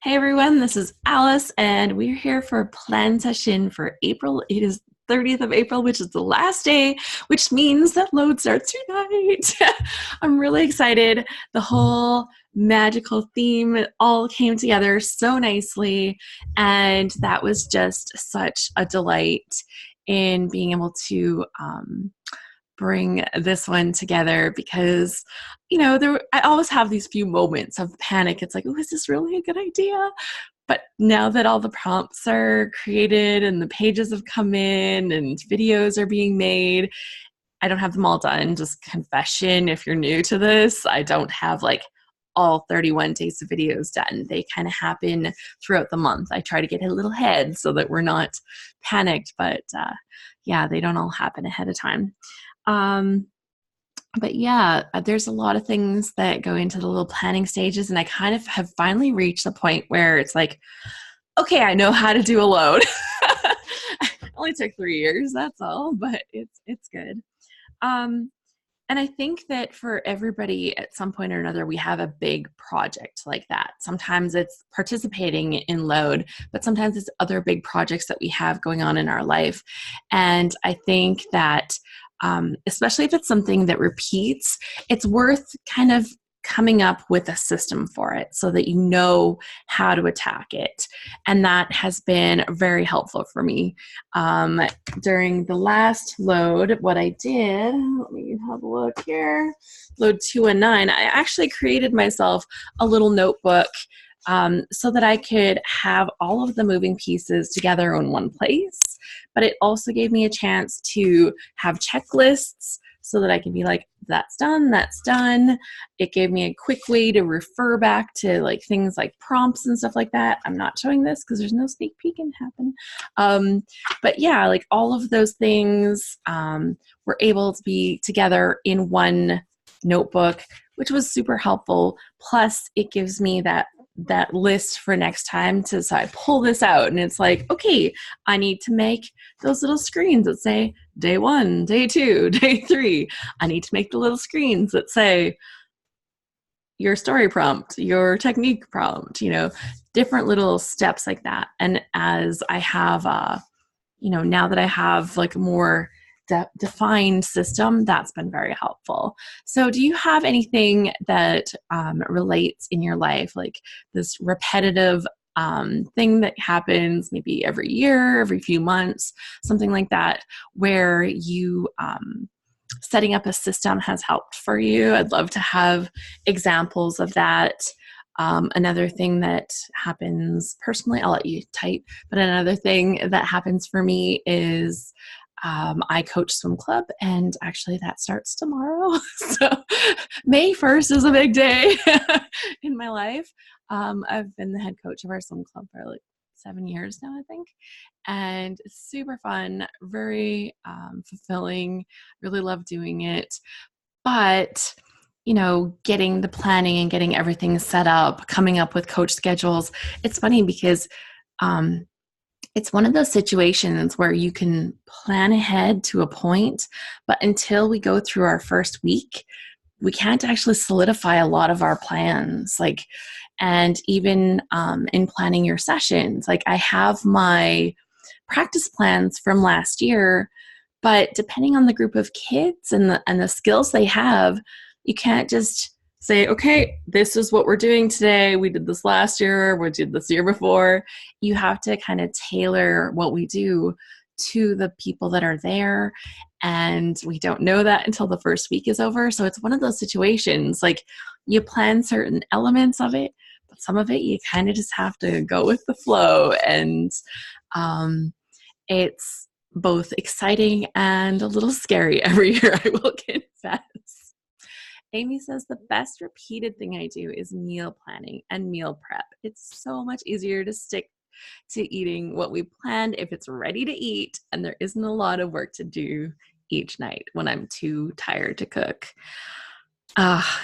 Hey everyone, this is Alice, and we're here for a plan session for April. It is 30th of April, which is the last day, which means that load starts tonight. I'm really excited. The whole magical theme all came together so nicely, and that was just such a delight in being able to bring this one together because I always have these few moments of panic. It's like, oh, is this really a good idea? But now that all the prompts are created and the pages have come in and videos are being made, I don't have them all done. Just confession, if you're new to this, I don't have like all 31 days of videos done. They kind of happen throughout the month. I try to get a little ahead so that we're not panicked, but yeah, they don't all happen ahead of time. Um, but yeah, there's a lot of things that go into the little planning stages, and I kind of have finally reached the point where it's like, okay, I know how to do a load. Only took 3 years, that's all, but it's good. Um, and I think that for everybody at some point or another, we have a big project like that. Sometimes it's participating in load, but sometimes it's other big projects that we have going on in our life. And I think that especially if it's something that repeats, it's worth kind of coming up with a system for it so that you know how to attack it. And that has been very helpful for me. During the last load, what I did, let me have a look here, load 219, I actually created myself a little notebook so that I could have all of the moving pieces together in one place. But it also gave me a chance to have checklists so that I can be like, that's done, that's done. It gave me a quick way to refer back to like things like prompts and stuff like that. I'm not showing this because there's no sneak peek can happen. But yeah, like all of those things were able to be together in one notebook, which was super helpful. Plus, it gives me that list for next time so I pull this out and it's like, okay, I need to make those little screens that say day 1, day 2, day 3. I need to make the little screens that say your story prompt, your technique prompt, different little steps like that. And as I have now that I have like more defined system, that's been very helpful. So do you have anything that relates in your life, like this repetitive thing that happens maybe every year, every few months, something like that, where you setting up a system has helped for you? I'd love to have examples of that. Another thing that happens personally, I'll let you type, but another thing that happens for me is I coach swim club, and actually that starts tomorrow. So May 1st is a big day in my life. I've been the head coach of our swim club for like 7 years now, I think. And it's super fun, very fulfilling, really love doing it. But getting the planning and getting everything set up, coming up with coach schedules, it's funny because it's one of those situations where you can plan ahead to a point, but until we go through our first week, we can't actually solidify a lot of our plans. And even in planning your sessions, like I have my practice plans from last year, but depending on the group of kids and the skills they have, you can't just say, okay, this is what we're doing today. We did this last year. We did this year before. You have to kind of tailor what we do to the people that are there. And we don't know that until the first week is over. So it's one of those situations, like you plan certain elements of it, but some of it you kind of just have to go with the flow. And it's both exciting and a little scary every year, I will confess. Amy says the best repeated thing I do is meal planning and meal prep. It's so much easier to stick to eating what we planned if it's ready to eat, and there isn't a lot of work to do each night when I'm too tired to cook.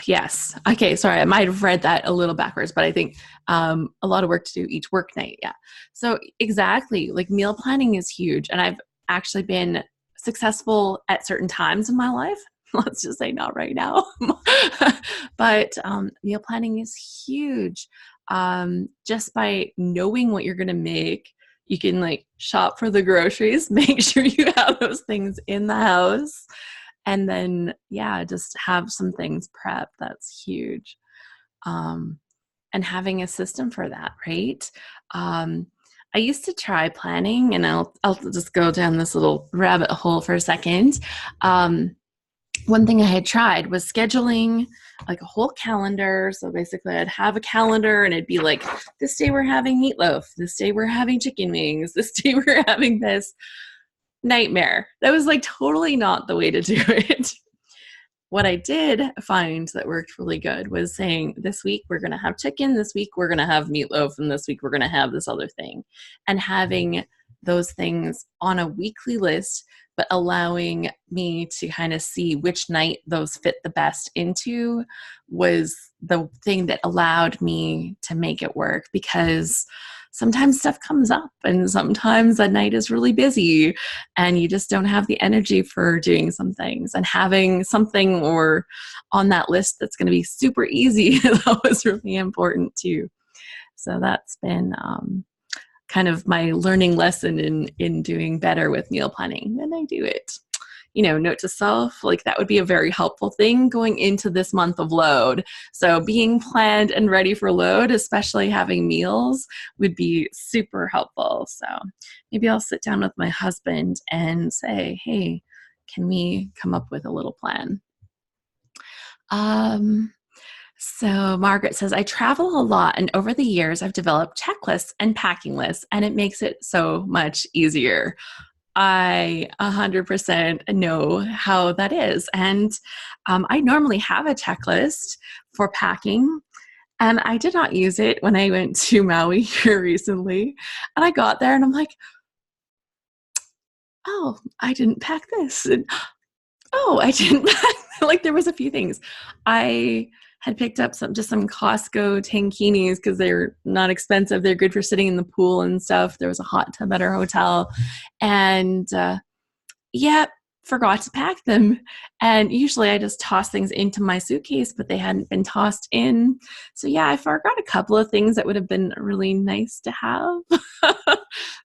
Yes. Okay, sorry, I might have read that a little backwards, but I think a lot of work to do each work night. Yeah. So exactly, like meal planning is huge, and I've actually been successful at certain times in my life. Let's just say not right now. But meal planning is huge. just by knowing what you're going to make, you can like shop for the groceries, make sure you have those things in the house, and then, yeah, just have some things prepped. That's huge. Um, and having a system for that, right? I used to try planning, and I'll just go down this little rabbit hole for a second. One thing I had tried was scheduling like a whole calendar. So basically, I'd have a calendar, and it'd be like, this day we're having meatloaf, this day we're having chicken wings, this day we're having this. Nightmare. That was like totally not the way to do it. What I did find that worked really good was saying, this week we're going to have chicken, this week we're going to have meatloaf, and this week we're going to have this other thing. And having those things on a weekly list, but allowing me to kind of see which night those fit the best into was the thing that allowed me to make it work, because sometimes stuff comes up and sometimes a night is really busy and you just don't have the energy for doing some things, and having something or on that list that's going to be super easy that was really important too. So that's been kind of my learning lesson in doing better with meal planning when I do it. Note to self, like that would be a very helpful thing going into this month of load. So being planned and ready for load, especially having meals, would be super helpful. So maybe I'll sit down with my husband and say, hey, can we come up with a little plan? So Margaret says, I travel a lot, and over the years I've developed checklists and packing lists, and it makes it so much easier. I 100% know how that is. And I normally have a checklist for packing, and I did not use it when I went to Maui here recently. And I got there and I'm like, oh, I didn't pack this. And, oh, I didn't pack. Like there was a few things. I had picked up some Costco tankinis because they're not expensive. They're good for sitting in the pool and stuff. There was a hot tub at our hotel. And forgot to pack them. And usually I just toss things into my suitcase, but they hadn't been tossed in. So yeah, I forgot a couple of things that would have been really nice to have.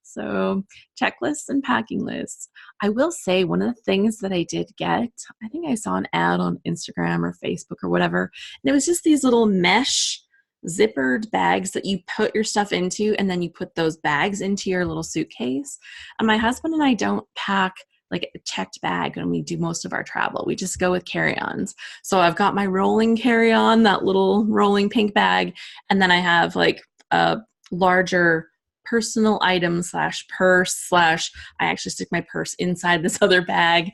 So checklists and packing lists. I will say one of the things that I did get, I think I saw an ad on Instagram or Facebook or whatever, and it was just these little mesh zippered bags that you put your stuff into, and then you put those bags into your little suitcase. And my husband and I don't pack like a checked bag when we do most of our travel. We just go with carry-ons. So I've got my rolling carry-on, that little rolling pink bag, and then I have like a larger personal item / purse / I actually stick my purse inside this other bag.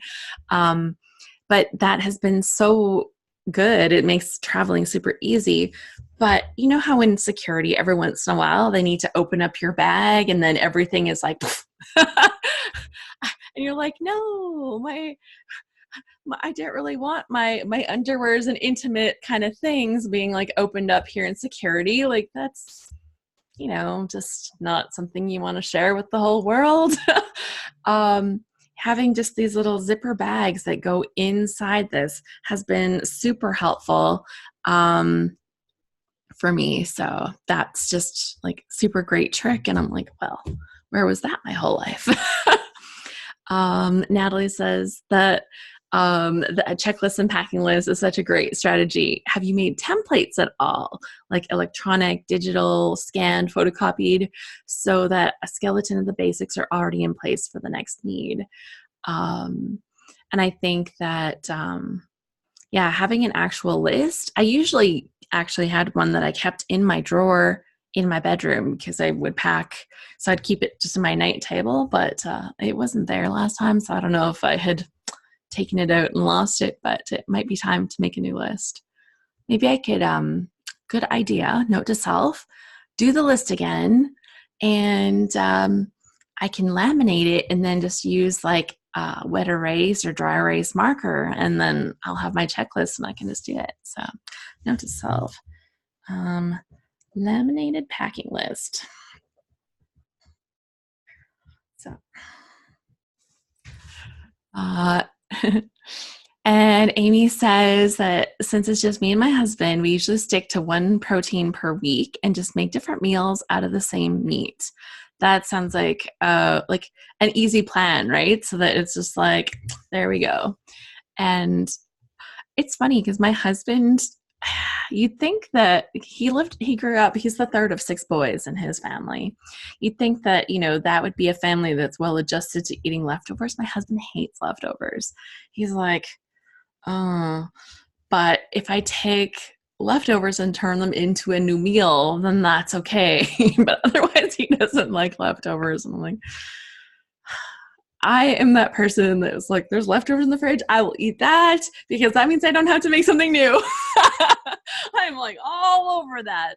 But that has been so good. It makes traveling super easy. But you know how in security, every once in a while, they need to open up your bag and then everything is like, and you're like, no, I didn't really want my underwears and intimate kind of things being like opened up here in security. Like that's, just not something you want to share with the whole world. Having just these little zipper bags that go inside this has been super helpful for me. So that's just like super great trick. And I'm like, well, where was that my whole life? Natalie says that the checklist and packing list is such a great strategy. Have you made templates at all, like electronic, digital, scanned, photocopied, so that a skeleton of the basics are already in place for the next need? And I think that, having an actual list, I usually actually had one that I kept in my drawer in my bedroom because I would pack. So I'd keep it just in my night table, but it wasn't there last time. So I don't know if I had taken it out and lost it, but it might be time to make a new list. Maybe I could, good idea, note to self, do the list again, and I can laminate it and then just use like wet erase or dry erase marker, and then I'll have my checklist and I can just do it. So note to self, laminated packing list. So And Amy says that since it's just me and my husband, we usually stick to one protein per week and just make different meals out of the same meat. That sounds like an easy plan, right? So that it's just like, there we go. And it's funny because my husband, you'd think that he grew up, he's the third of 6 boys in his family. You'd think that, that would be a family that's well adjusted to eating leftovers. My husband hates leftovers. He's like, oh, but if I take leftovers and turn them into a new meal, then that's okay. But otherwise, he doesn't like leftovers. And I'm like, I am that person that's like, there's leftovers in the fridge. I will eat that because that means I don't have to make something new. I'm like all over that.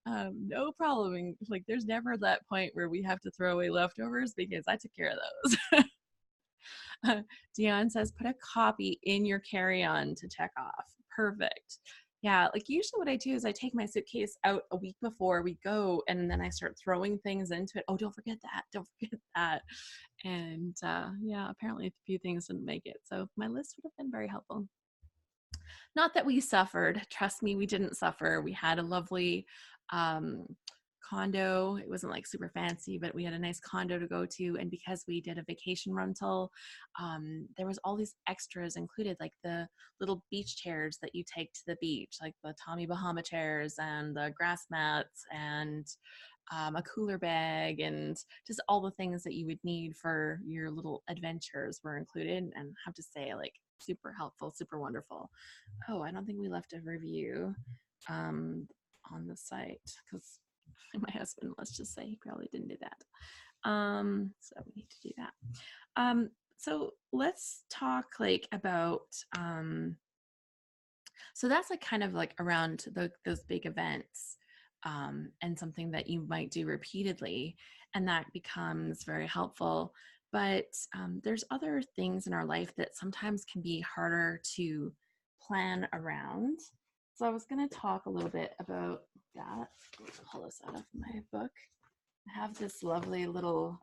No problem. Like, there's never that point where we have to throw away leftovers because I took care of those. Dion says, put a copy in your carry-on to check off. Perfect. Yeah, like usually what I do is I take my suitcase out a week before we go, and then I start throwing things into it. Oh, don't forget that. Don't forget that. And yeah, apparently a few things didn't make it. So my list would have been very helpful. Not that we suffered. Trust me, we didn't suffer. We had a lovely condo. It wasn't like super fancy, but we had a nice condo to go to. And because we did a vacation rental, there was all these extras included, like the little beach chairs that you take to the beach, like the Tommy Bahama chairs and the grass mats and a cooler bag, and just all the things that you would need for your little adventures were included. And I have to say, like, super helpful, super wonderful. Oh, I don't think we left a review on the site because my husband, let's just say, he probably didn't do that. So we need to do that. So let's talk like about, so that's like kind of like around those big events, and something that you might do repeatedly, and that becomes very helpful. But there's other things in our life that sometimes can be harder to plan around. So I was going to talk a little bit about that. Let's pull this out of my book. I have this lovely little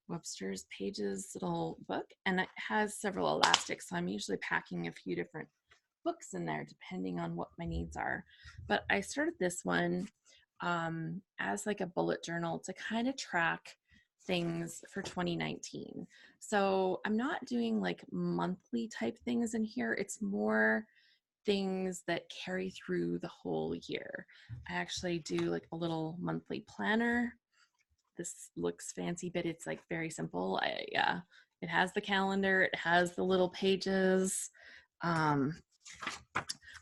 Webster's Pages little book, and it has several elastics. So I'm usually packing a few different books in there depending on what my needs are. But I started this one as like a bullet journal to kind of track things for 2019. So I'm not doing like monthly type things in here. It's more things that carry through the whole year. I actually do like a little monthly planner. This looks fancy, but it's like very simple. Yeah, it has the calendar, it has the little pages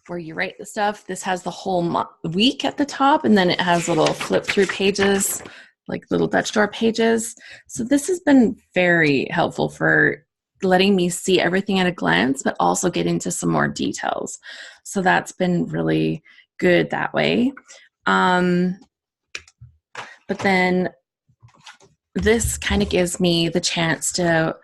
where you write the stuff. This has the whole week at the top, and then it has little flip through pages, like little Dutch door pages. So this has been very helpful for letting me see everything at a glance, but also get into some more details. So that's been really good that way. But then this kind of gives me the chance to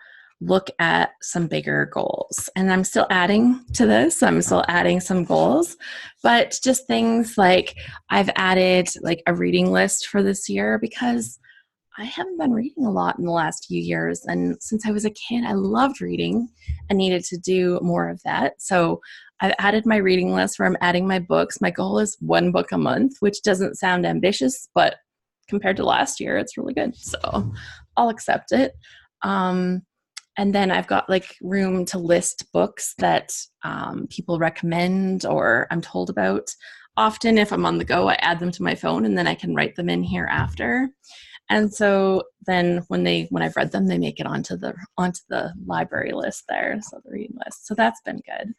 look at some bigger goals. And I'm still adding to this. I'm still adding some goals, but just things like I've added like a reading list for this year because I haven't been reading a lot in the last few years. And since I was a kid, I loved reading and needed to do more of that. So I've added my reading list where I'm adding my books. My goal is 1 book a month, which doesn't sound ambitious, but compared to last year, it's really good. So I'll accept it. And then I've got like room to list books that people recommend or I'm told about. Often if I'm on the go, I add them to my phone and then I can write them in here after. And so then when I've read them, they make it onto the library list there, so the reading list. So that's been good.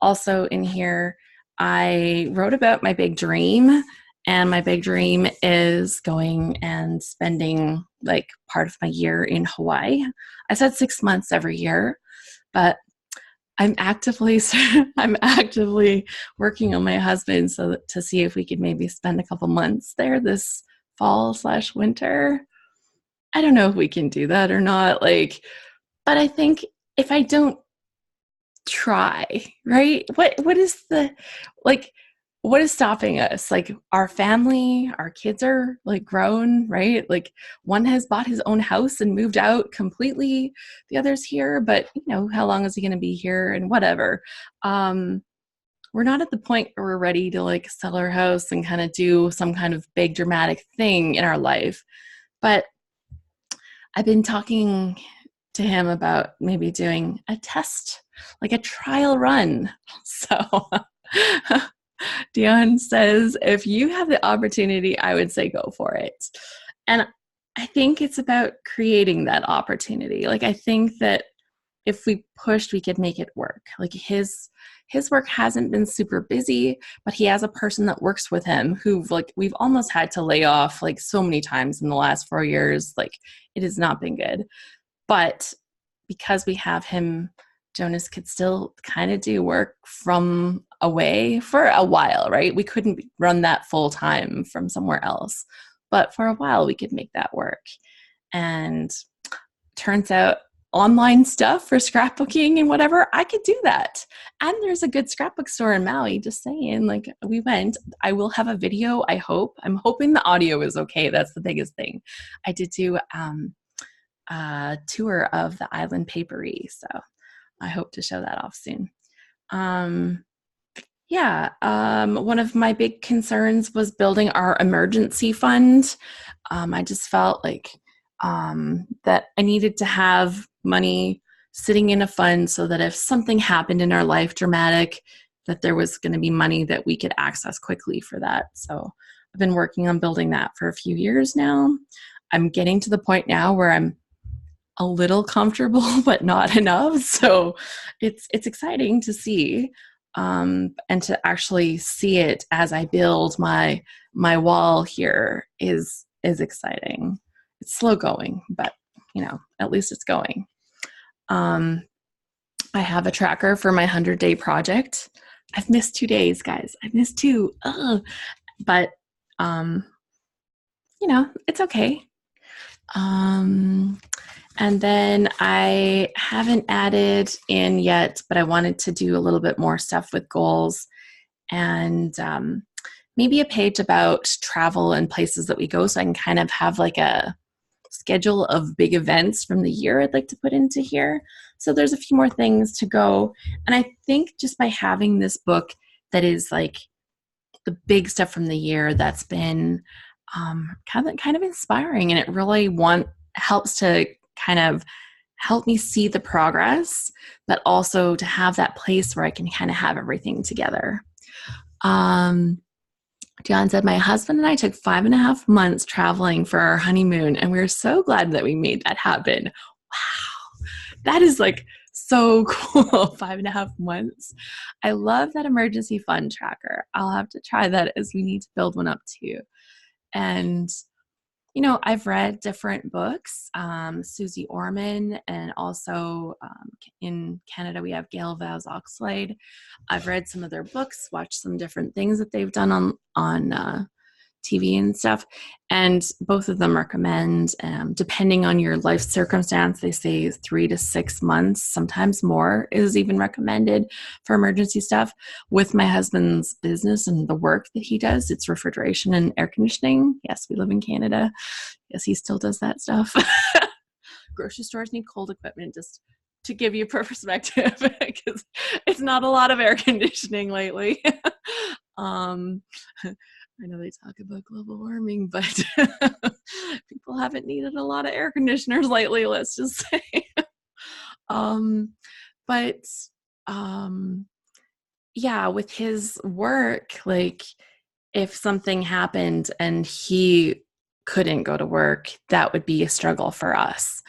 Also in here, I wrote about my big dream, and my big dream is going and spending like part of my year in Hawaii. I said 6 months every year, but I'm actively working on my husband to see if we could maybe spend a couple months there this fall/winter. I don't know if we can do that or not, but I think if I don't try, right? What is the, what is stopping us? Like our family, our kids are like grown, right? Like one has bought his own house and moved out completely. The other's here, but you know, how long is he going to be here and whatever. We're not at the point where we're ready to like sell our house and kind of do some kind of big dramatic thing in our life. But I've been talking to him about maybe doing a test, like a trial run. So Dion says, if you have the opportunity, I would say go for it. And I think it's about creating that opportunity. Like, I think that if we pushed, we could make it work. Like his work hasn't been super busy, but he has a person that works with him who like we've almost had to lay off like so many times in the last 4 years. Like it has not been good. But because we have him, Jonas could still kind of do work from away for a while, right? We couldn't run that full time from somewhere else, but for a while we could make that work. And turns out online stuff for scrapbooking and whatever, I could do that. And there's a good scrapbook store in Maui, just saying, like we went. I will have a video, I hope. I'm hoping the audio is okay. That's the biggest thing. I did do a tour of the island papery, so I hope to show that off soon. One of my big concerns was building our emergency fund. I just felt like that I needed to have money sitting in a fund so that if something happened in our life dramatic, that there was going to be money that we could access quickly for that. So I've been working on building that for a few years now. I'm getting to the point now where I'm a little comfortable, but not enough. So it's exciting to see, and to actually see it as I build my wall here is exciting. It's slow going, but you know, at least it's going. I have a tracker for my 100-day project. I've missed 2 days, guys. I've missed 2. But you know, it's okay. And then I haven't added in yet, but I wanted to do a little bit more stuff with goals, and maybe a page about travel and places that we go, so I can kind of have like a schedule of big events from the year I'd like to put into here. So there's a few more things to go. And I think just by having this book that is like the big stuff from the year, that's been kind of inspiring, and it really helps to kind of help me see the progress, but also to have that place where I can kind of have everything together. John said, my husband and I took 5.5 months traveling for our honeymoon, and we were so glad that we made that happen. Wow. That is like so cool. 5.5 months. I love that emergency fund tracker. I'll have to try that, as we need to build one up too. And you know, I've read different books, Susie Orman, and also in Canada, we have Gail Vaz Oxlade. I've read some of their books, watched some different things that they've done on TV and stuff. And both of them recommend, depending on your life circumstance, they say 3 to 6 months, sometimes more is even recommended for emergency stuff. With my husband's business and the work that he does, it's refrigeration and air conditioning. Yes, we live in Canada. Yes, he still does that stuff. Grocery stores need cold equipment, just to give you perspective, because it's not a lot of air conditioning lately. I know they talk about global warming, but people haven't needed a lot of air conditioners lately, let's just say. Yeah, with his work, like if something happened and he couldn't go to work, that would be a struggle for us.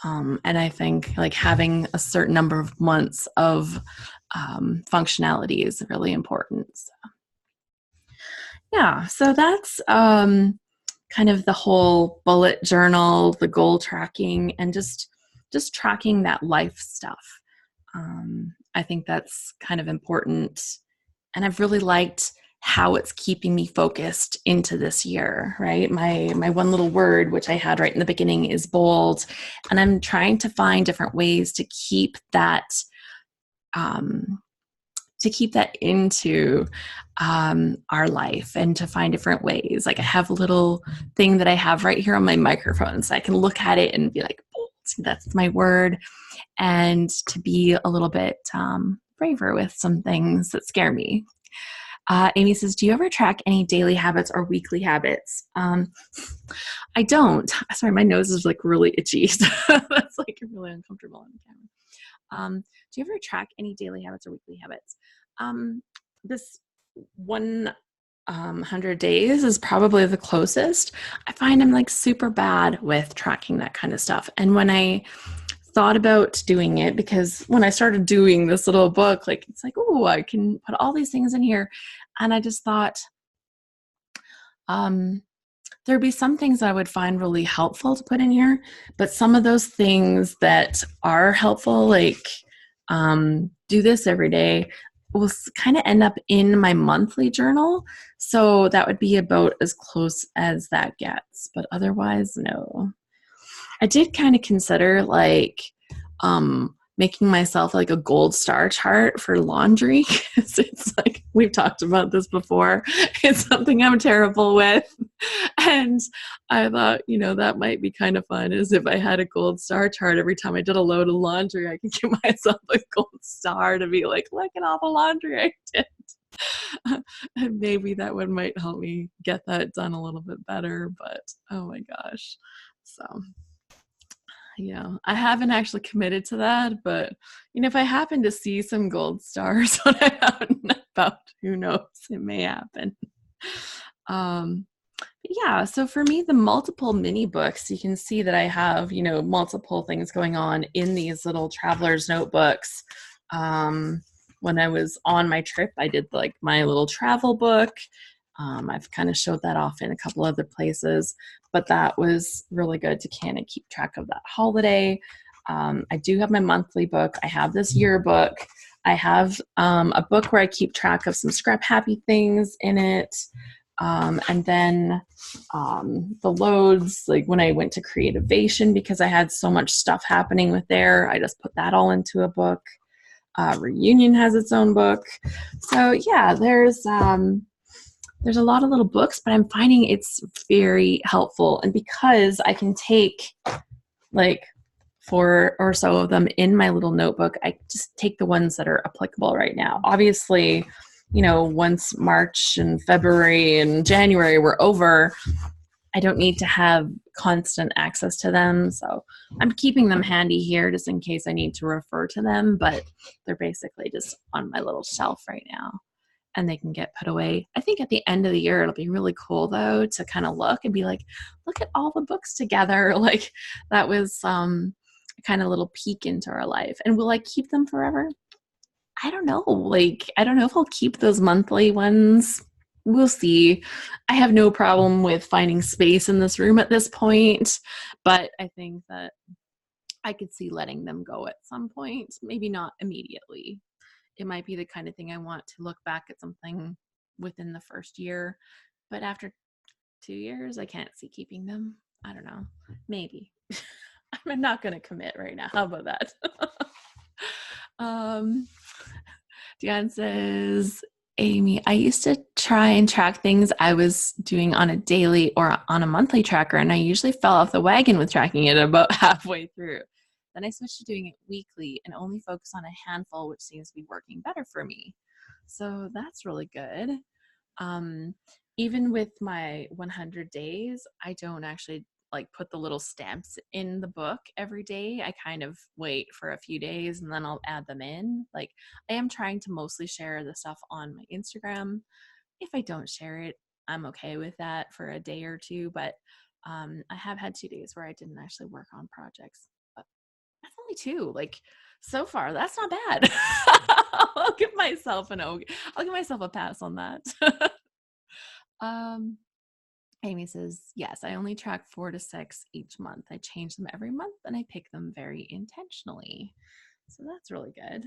And I think like having a certain number of months of functionality is really important. So. Yeah, so that's kind of the whole bullet journal, the goal tracking, and just tracking that life stuff. I think that's kind of important, and I've really liked how it's keeping me focused into this year, right? My one little word, which I had right in the beginning, is bold, and I'm trying to find different ways to keep that to keep that into our life and to find different ways. Like I have a little thing that I have right here on my microphone, so I can look at it and be like, oh, that's my word, and to be a little bit braver with some things that scare me. Amy says, do you ever track any daily habits or weekly habits? I don't. Sorry, my nose is like really itchy. So that's like really uncomfortable on camera. Do you ever track any daily habits or weekly habits? This 100 days is probably the closest. I find I'm like super bad with tracking that kind of stuff. And when I thought about doing it, because when I started doing this little book, like it's like, oh, I can put all these things in here. And I just thought there'd be some things I would find really helpful to put in here, but some of those things that are helpful, like do this every day, will kind of end up in my monthly journal. So that would be about as close as that gets, but otherwise, no. I did kind of consider like making myself like a gold star chart for laundry. It's like, we've talked about this before. It's something I'm terrible with. And I thought, that might be kind of fun, is if I had a gold star chart every time I did a load of laundry, I could give myself a gold star to be like, look at all the laundry I did. And maybe that one might help me get that done a little bit better, but oh my gosh. So yeah, I haven't actually committed to that, but if I happen to see some gold stars when I'm out and about, who knows, it may happen. Yeah, so for me, the multiple mini books, you can see that I have, multiple things going on in these little traveler's notebooks. When I was on my trip, I did like my little travel book. I've kind of showed that off in a couple other places, but that was really good to kind of keep track of that holiday. I do have my monthly book. I have this yearbook. I have a book where I keep track of some Scrap Happy things in it. And then the loads, like when I went to Creativation, because I had so much stuff happening with there, I just put that all into a book. Reunion has its own book. So yeah, there's a lot of little books, but I'm finding it's very helpful. And because I can take like 4 or so of them in my little notebook, I just take the ones that are applicable right now. Obviously, once March and February and January were over, I don't need to have constant access to them. So I'm keeping them handy here just in case I need to refer to them, but they're basically just on my little shelf right now. And they can get put away. I think at the end of the year, it'll be really cool though to kind of look and be like, look at all the books together. Like that was kind of little peek into our life. And will I keep them forever? I don't know. Like, I don't know if I'll keep those monthly ones. We'll see. I have no problem with finding space in this room at this point, but I think that I could see letting them go at some point, maybe not immediately. It might be the kind of thing I want to look back at something within the first year, but after 2 years, I can't see keeping them. I don't know. Maybe. I'm not going to commit right now. How about that? Diane says, Amy, I used to try and track things I was doing on a daily or on a monthly tracker, and I usually fell off the wagon with tracking it about halfway through. Then I switched to doing it weekly and only focus on a handful, which seems to be working better for me. So that's really good. Even with my 100 days, I don't actually like put the little stamps in the book every day. I kind of wait for a few days and then I'll add them in. Like I am trying to mostly share the stuff on my Instagram. If I don't share it, I'm okay with that for a day or two, but I have had 2 days where I didn't actually work on projects. That's only 2. Like so far, that's not bad. I'll give myself a pass on that. Amy says, yes, I only track 4 to 6 each month. I change them every month and I pick them very intentionally. So that's really good.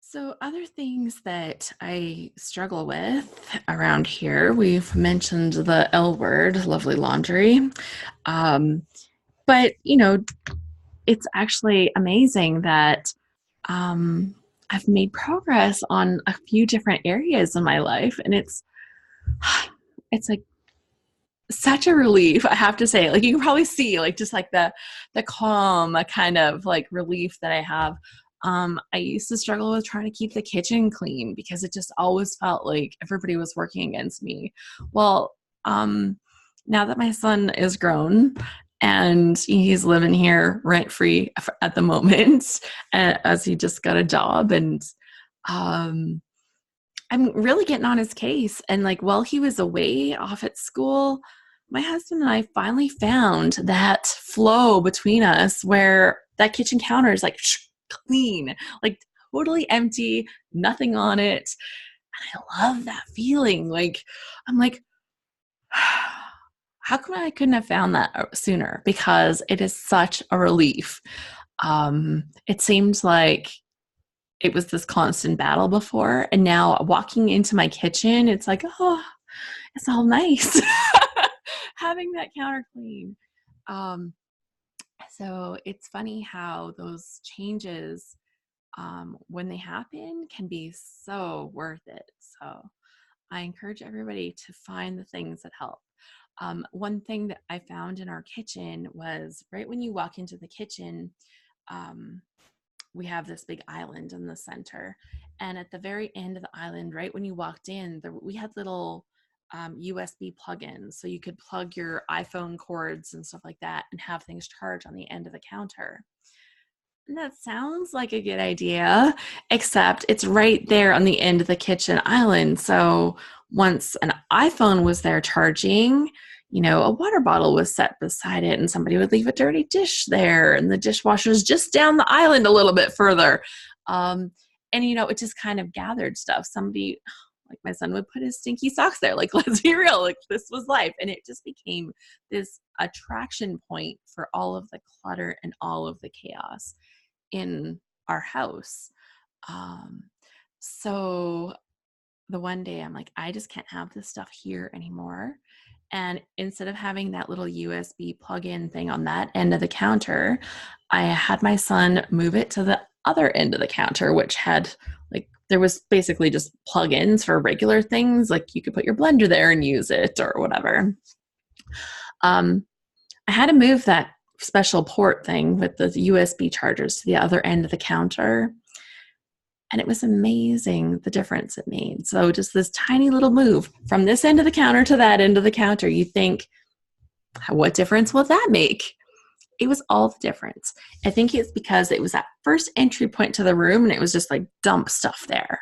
So other things that I struggle with around here, we've mentioned the L word, lovely laundry. But, it's actually amazing that um, I've made progress on a few different areas in my life, and it's like such a relief, I have to say. Like you can probably see, like just like the calm kind of like relief that I have. I used to struggle with trying to keep the kitchen clean because it just always felt like everybody was working against me. Well, um, now that my son is grown and he's living here rent free at the moment, as he just got a job, and um, I'm really getting on his case. And like while he was away off at school, my husband and I finally found that flow between us where that kitchen counter is like clean, like totally empty, nothing on it. And I love that feeling. Like, I'm like, how come I couldn't have found that sooner? Because it is such a relief. It seems like it was this constant battle before. And now walking into my kitchen, it's like, oh, it's all nice having that counter clean. Um, so it's funny how those changes, when they happen, can be so worth it. So I encourage everybody to find the things that help. One thing that I found in our kitchen was right when you walk into the kitchen, um, we have this big island in the center. And at the very end of the island, right when you walked in, we had little USB plugins. So you could plug your iPhone cords and stuff like that and have things charge on the end of the counter. And that sounds like a good idea, except it's right there on the end of the kitchen island. So once an iPhone was there charging, a water bottle was set beside it and somebody would leave a dirty dish there and the dishwasher's just down the island a little bit further. And it just kind of gathered stuff. Somebody, like my son, would put his stinky socks there. Like, let's be real, like this was life. And it just became this attraction point for all of the clutter and all of the chaos in our house. So the one day I'm like, I just can't have this stuff here anymore. And instead of having that little USB plug-in thing on that end of the counter, I had my son move it to the other end of the counter, which had there was basically just plug-ins for regular things. Like you could put your blender there and use it or whatever. I had to move that special port thing with the USB chargers to the other end of the counter. And it was amazing the difference it made. So just this tiny little move from this end of the counter to that end of the counter, you think, what difference will that make? It was all the difference. I think it's because it was that first entry point to the room and it was just like dump stuff there.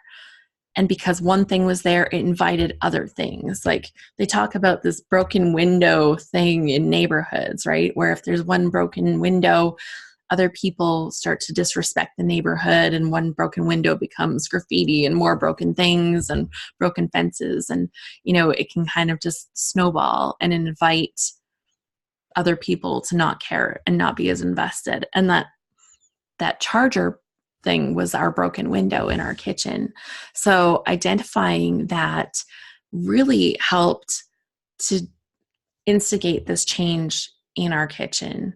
And because one thing was there, it invited other things. Like they talk about this broken window thing in neighborhoods, right? Where if there's one broken window, other people start to disrespect the neighborhood, and one broken window becomes graffiti and more broken things and broken fences. And, it can kind of just snowball and invite other people to not care and not be as invested. And that charger thing was our broken window in our kitchen. So identifying that really helped to instigate this change in our kitchen.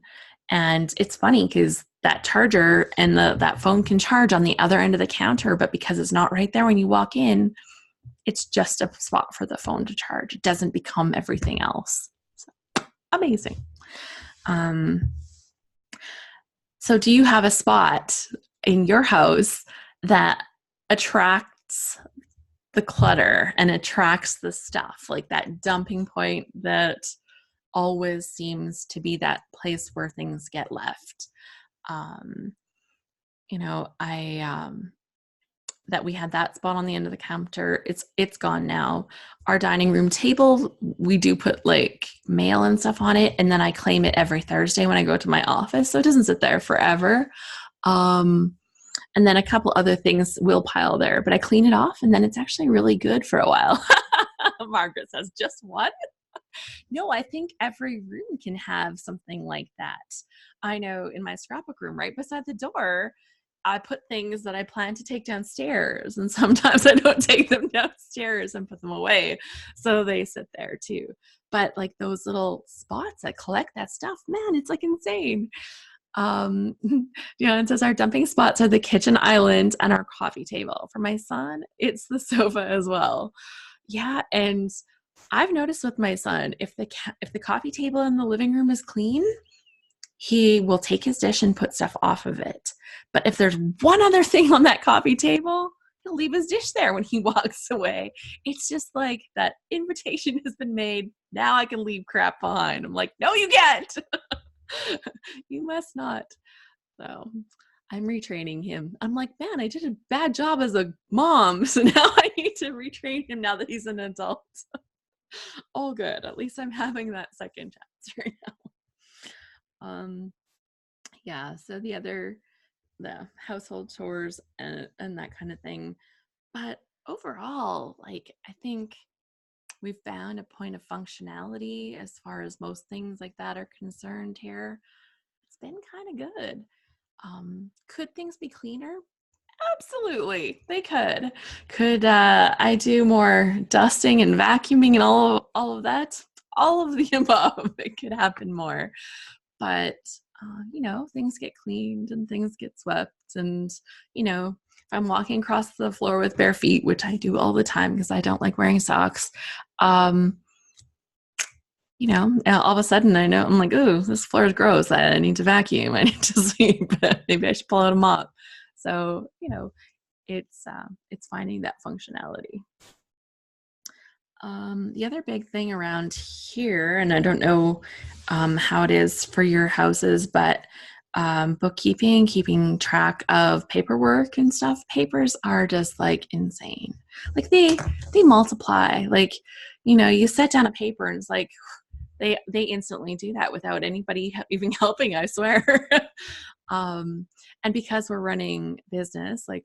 And it's funny because that charger and that phone can charge on the other end of the counter, but because it's not right there when you walk in, it's just a spot for the phone to charge. It doesn't become everything else. So, amazing. So do you have a spot in your house that attracts the clutter and attracts the stuff, like that dumping point that always seems to be that place where things get left? That we had that spot on the end of the counter. It's gone now. Our dining room table, we do put like mail and stuff on it, and then I claim it every Thursday when I go to my office, so it doesn't sit there forever. And then a couple other things will pile there, but I clean it off, and then it's actually really good for a while. Margaret says, just one? No, I think every room can have something like that. I know in my scrapbook room, right beside the door, I put things that I plan to take downstairs, and sometimes I don't take them downstairs and put them away. So they sit there too. But like those little spots that collect that stuff, man, it's like insane. Yeah, it says our dumping spots are the kitchen island and our coffee table. For my son, it's the sofa as well. Yeah, and I've noticed with my son, if the coffee table in the living room is clean, he will take his dish and put stuff off of it. But if there's one other thing on that coffee table, he'll leave his dish there when he walks away. It's just like that invitation has been made. Now I can leave crap behind. I'm like, no, you can't. You must not. So I'm retraining him. I'm like, man, I did a bad job as a mom. So now I need to retrain him now that he's an adult. All good. At least I'm having that second chance right now. Yeah. So the household chores and that kind of thing. But overall, like, I think we've found a point of functionality as far as most things like that are concerned here. It's been kind of good. Could things be cleaner? Absolutely, they could. Could I do more dusting and vacuuming and all of that? All of the above. It could happen more, but things get cleaned and things get swept, and if I'm walking across the floor with bare feet, which I do all the time because I don't like wearing socks, um, all of a sudden I know I'm like, oh, this floor is gross. I need to vacuum. I need to sweep. Maybe I should pull out a mop. So, it's finding that functionality. The other big thing around here, and I don't know how it is for your houses, but bookkeeping, keeping track of paperwork and stuff, papers are just like insane. Like they multiply. Like, you set down a paper and it's like they instantly do that without anybody even helping, I swear. And because we're running business, like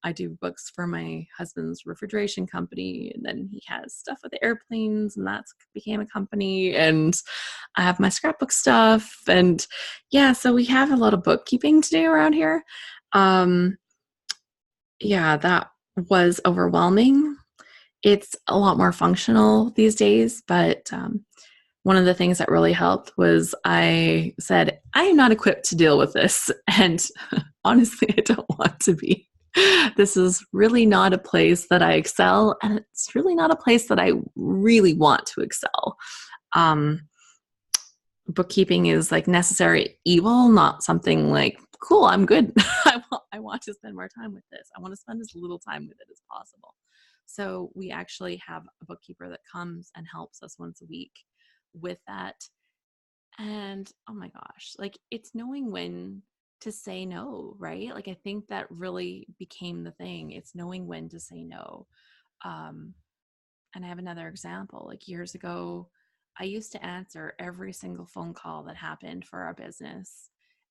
I do books for my husband's refrigeration company, and then he has stuff with the airplanes, and that's became a company, and I have my scrapbook stuff, and yeah, so we have a lot of bookkeeping to do around here. Um, yeah, that was overwhelming. It's a lot more functional these days, but one of the things that really helped was I said, I am not equipped to deal with this. And honestly, I don't want to be. This is really not a place that I excel, and it's really not a place that I really want to excel. Um, Bookkeeping is like necessary evil, not something like, cool, I'm good. I want to spend more time with this. I want to spend as little time with it as possible. So we actually have a bookkeeper that comes and helps us once a week with that. And oh my gosh, like, it's knowing when to say no, right? Like, I think that really became the thing. It's knowing when to say no. Um, and I have another example. Like, years ago, I used to answer every single phone call that happened for our business.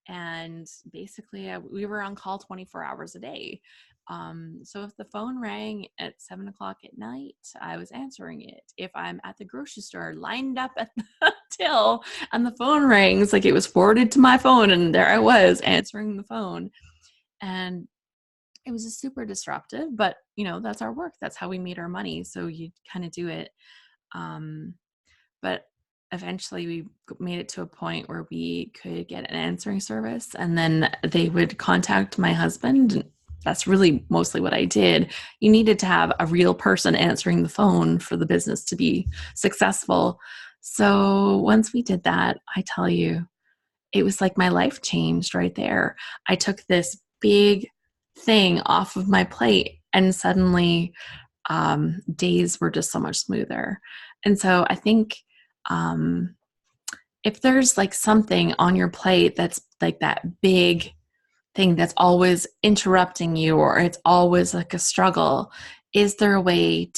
And basically, we were on call 24 hours a day. So if the phone rang at 7 o'clock at night, I was answering it. If I'm at the grocery store lined up at the till and the phone rings, like, it was forwarded to my phone, and there I was answering the phone. And it was just super disruptive, but that's our work. That's how we made our money. So you kind of do it. Um, but eventually we made it to a point where we could get an answering service, and then they would contact my husband. That's really mostly what I did. You needed to have a real person answering the phone for the business to be successful. So once we did that, I tell you, it was like my life changed right there. I took this big thing off of my plate, and suddenly days were just so much smoother. And so I think um, if there's like something on your plate that's like that big thing that's always interrupting you, or it's always like a struggle, is there a way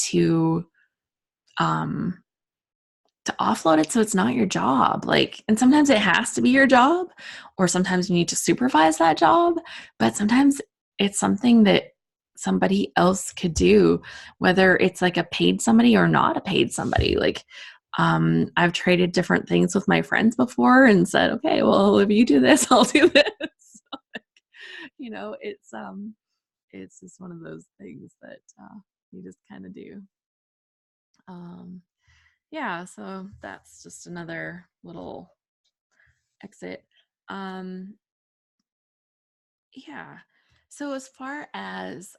um, to offload it so it's not your job? Like, and sometimes it has to be your job, or sometimes you need to supervise that job, but sometimes it's something that somebody else could do, whether it's like a paid somebody or not a paid somebody. Like, I've traded different things with my friends before and said, okay, well, if you do this, I'll do this. you know it's it's just one of those things that you just kind of do. um yeah, so that's just another little exit. Um, yeah. So as far as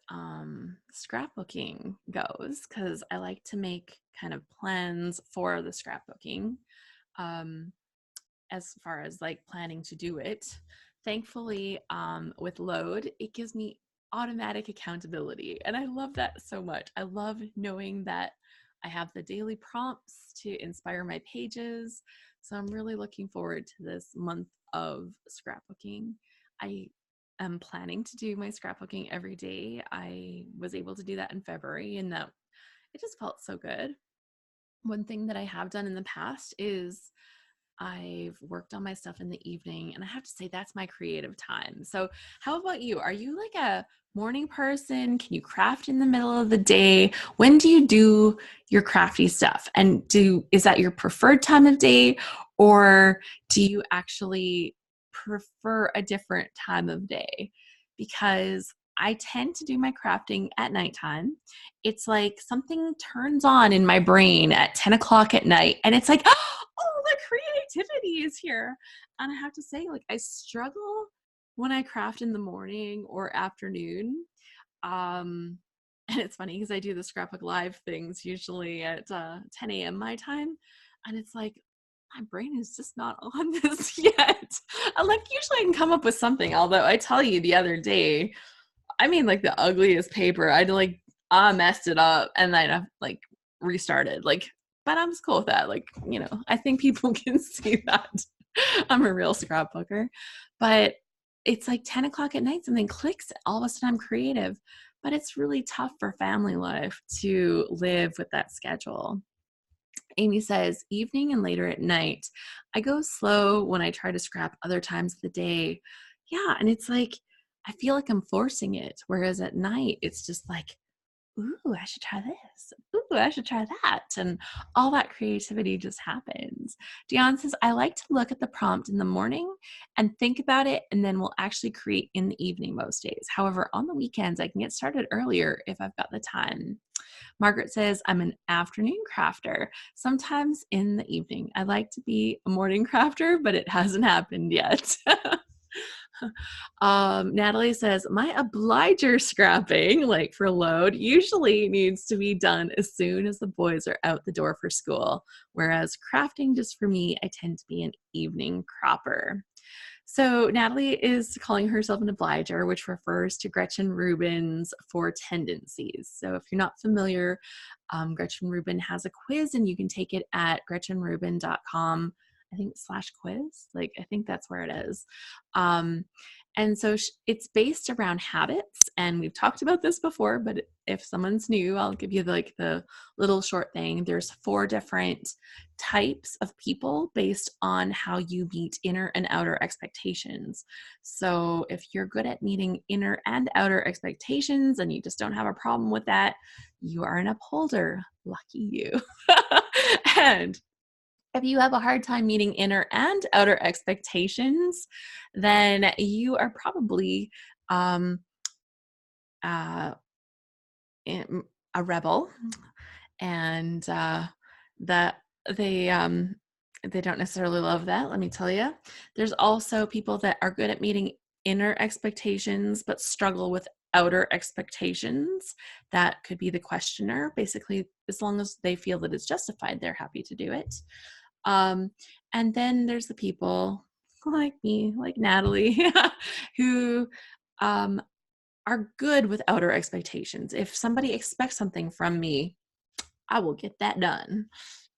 scrapbooking goes, because I like to make kind of plans for the scrapbooking, um, as far as like planning to do it. Thankfully, with Load, it gives me automatic accountability. And I love that so much. I love knowing that I have the daily prompts to inspire my pages. So I'm really looking forward to this month of scrapbooking. I am planning to do my scrapbooking every day. I was able to do that in February, and that it just felt so good. One thing that I have done in the past is I've worked on my stuff in the evening, and I have to say that's my creative time. So, how about you? Are you like a morning person? Can you craft in the middle of the day? When do you do your crafty stuff? And is that your preferred time of day, or do you actually prefer a different time of day? Because I tend to do my crafting at nighttime. It's like something turns on in my brain at 10 o'clock at night, and it's like, oh, the creativity is here. And I have to say, like, I struggle when I craft in the morning or afternoon. Um, and it's funny because I do the Scrapbook Live things usually at 10 a.m. my time. And it's like, my brain is just not on this yet. I'm like, usually I can come up with something. Although I tell you the other day, I mean, like the ugliest paper. I messed it up and then I like restarted. Like, but I'm just cool with that. Like, I think people can see that I'm a real scrapbooker. But it's like 10 o'clock at night, something clicks. All of a sudden, I'm creative. But it's really tough for family life to live with that schedule. Amy says, evening and later at night. I go slow when I try to scrap other times of the day. Yeah. And it's like, I feel like I'm forcing it. Whereas at night, it's just like, ooh, I should try this. Ooh, I should try that. And all that creativity just happens. Dion says, I like to look at the prompt in the morning and think about it, and then we'll actually create in the evening most days. However, on the weekends, I can get started earlier if I've got the time. Margaret says, I'm an afternoon crafter, sometimes in the evening. I like to be a morning crafter, but it hasn't happened yet. Natalie says, my obliger scrapping, like for Load, usually needs to be done as soon as the boys are out the door for school. Whereas crafting, just for me, I tend to be an evening cropper. So Natalie is calling herself an obliger, which refers to Gretchen Rubin's Four Tendencies. So if you're not familiar, Gretchen Rubin has a quiz, and you can take it at gretchenrubin.com. I think /quiz. Like, I think that's where it is. And so it's based around habits. And we've talked about this before, but if someone's new, I'll give you like the little short thing. There's 4 different types of people based on how you meet inner and outer expectations. So if you're good at meeting inner and outer expectations and you just don't have a problem with that, you are an upholder. Lucky you. And if you have a hard time meeting inner and outer expectations, then you are probably um, uh, a rebel, and that they don't necessarily love that. Let me tell you. There's also people that are good at meeting inner expectations but struggle with outer expectations. That could be the questioner. Basically, as long as they feel that it's justified, they're happy to do it. And then there's the people like me, like Natalie, who are good with outer expectations. If somebody expects something from me, I will get that done.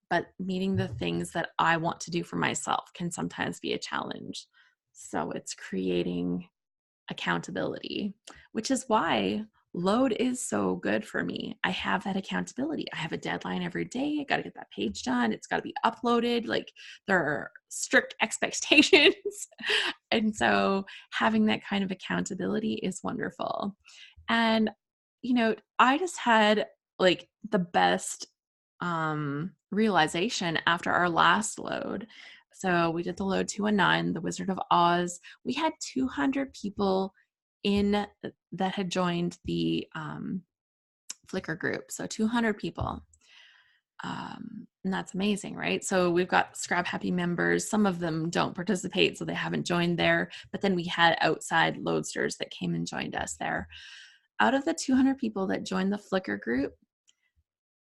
But meeting the things that I want to do for myself can sometimes be a challenge. So it's creating accountability, which is why Load is so good for me. I have that accountability. I have a deadline every day. I got to get that page done. It's got to be uploaded. Like, there are strict expectations. And so having that kind of accountability is wonderful. And, I just had like the best realization after our last Load. So we did the Load 219, the Wizard of Oz. We had 200 people that had joined the Flickr group. So 200 people. And that's amazing, right? So we've got Scrap Happy members. Some of them don't participate, so they haven't joined there. But then we had outside loadsters that came and joined us there. Out of the 200 people that joined the Flickr group,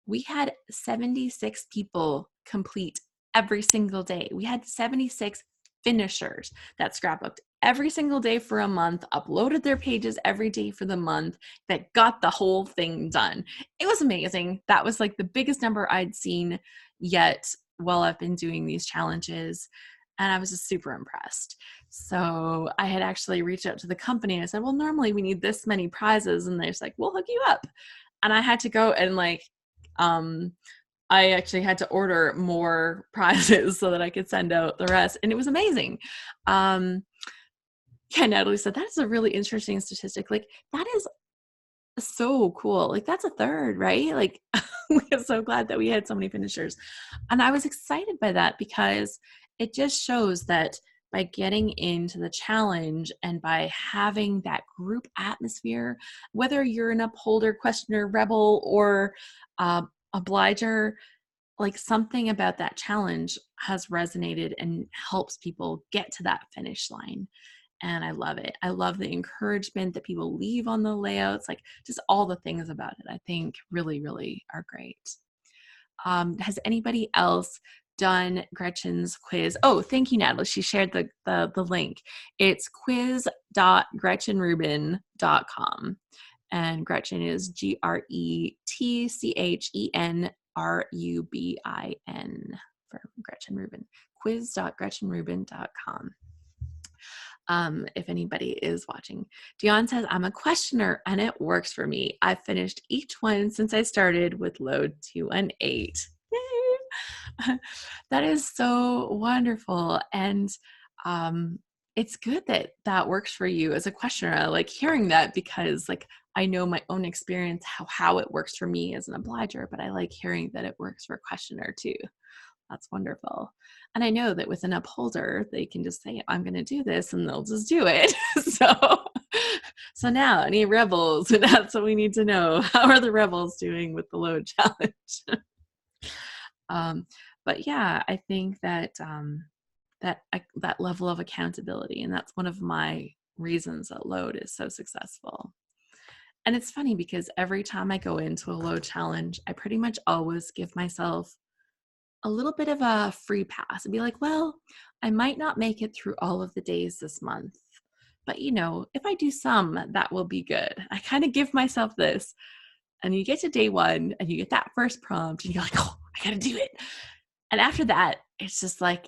we had 76 people complete every single day. We had 76 finishers that scrapbooked every single day for a month, uploaded their pages every day for the month, that got the whole thing done. It was amazing. That was like the biggest number I'd seen yet while I've been doing these challenges. And I was just super impressed. So I had actually reached out to the company and I said, well, normally we need this many prizes. And they're just like, we'll hook you up. And I had to go and I actually had to order more prizes so that I could send out the rest. And it was amazing. Yeah, Natalie said, that's a really interesting statistic. Like, that is so cool. Like, that's a third, right? Like, we're so glad that we had so many finishers. And I was excited by that because it just shows that by getting into the challenge and by having that group atmosphere, whether you're an upholder, questioner, rebel, or obliger, like something about that challenge has resonated and helps people get to that finish line. And I love it. I love the encouragement that people leave on the layouts, like just all the things about it, I think really, really are great. Has anybody else done Gretchen's quiz? Oh, thank you, Natalie. She shared the link. It's quiz.gretchenrubin.com. And Gretchen is GretchenRubin for Gretchen Rubin. Quiz.gretchenrubin.com. If anybody is watching. Dion says, I'm a questioner and it works for me. I've finished each one since I started with load 218. Yay! That is so wonderful. And it's good that that works for you as a questioner. I like hearing that because like I know my own experience, how it works for me as an obliger, but I like hearing that it works for a questioner too. That's wonderful. And I know that with an upholder, they can just say, I'm going to do this, and they'll just do it. So now, any rebels, that's what we need to know. How are the rebels doing with the load challenge? But yeah, I think that that level of accountability, and that's one of my reasons that load is so successful. And it's funny because every time I go into a load challenge, I pretty much always give myself a little bit of a free pass and be like, well, I might not make it through all of the days this month, but you know, if I do some, that will be good. I kind of give myself this. And you get to day one and you get that first prompt and you're like, oh, I got to do it. And after that, it's just like,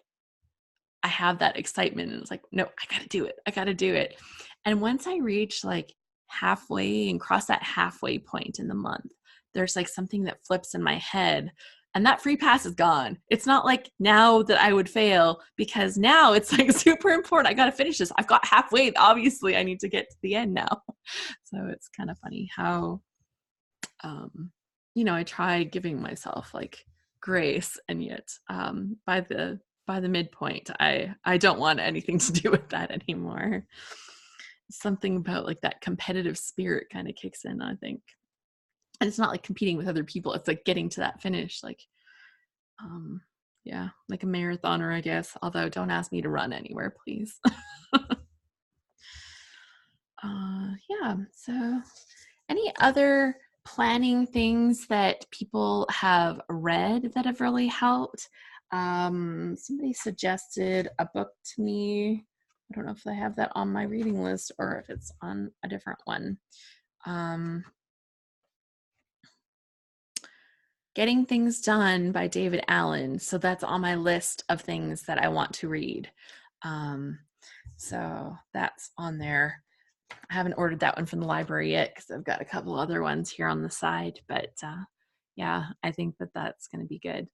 I have that excitement and it's like, no, I got to do it. I got to do it. And once I reach like halfway and cross that halfway point in the month, there's like something that flips in my head and that free pass is gone. It's not like now that I would fail because now it's like super important. I got to finish this. I've got halfway. Obviously I need to get to the end now. So it's kind of funny how, I try giving myself like grace, and yet by the midpoint, I don't want anything to do with that anymore. Something about like that competitive spirit kind of kicks in, I think. And it's not like competing with other people. It's like getting to that finish, like, like a marathoner, I guess. Although don't ask me to run anywhere, please. So any other planning things that people have read that have really helped? Somebody suggested a book to me. I don't know if I have that on my reading list or if it's on a different one. Getting Things Done by David Allen. So that's on my list of things that I want to read. So that's on there. I haven't ordered that one from the library yet because I've got a couple other ones here on the side, but yeah, I think that that's going to be good.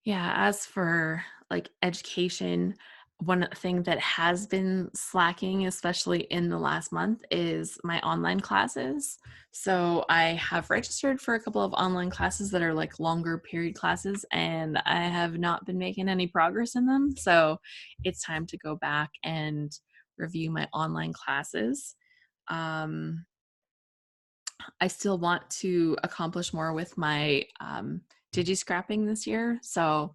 Yeah, as for like education, one thing that has been slacking, especially in the last month, is my online classes. So I have registered for a couple of online classes that are like longer period classes, and I have not been making any progress in them. So it's time to go back and review my online classes. I still want to accomplish more with my digi-scrapping this year. So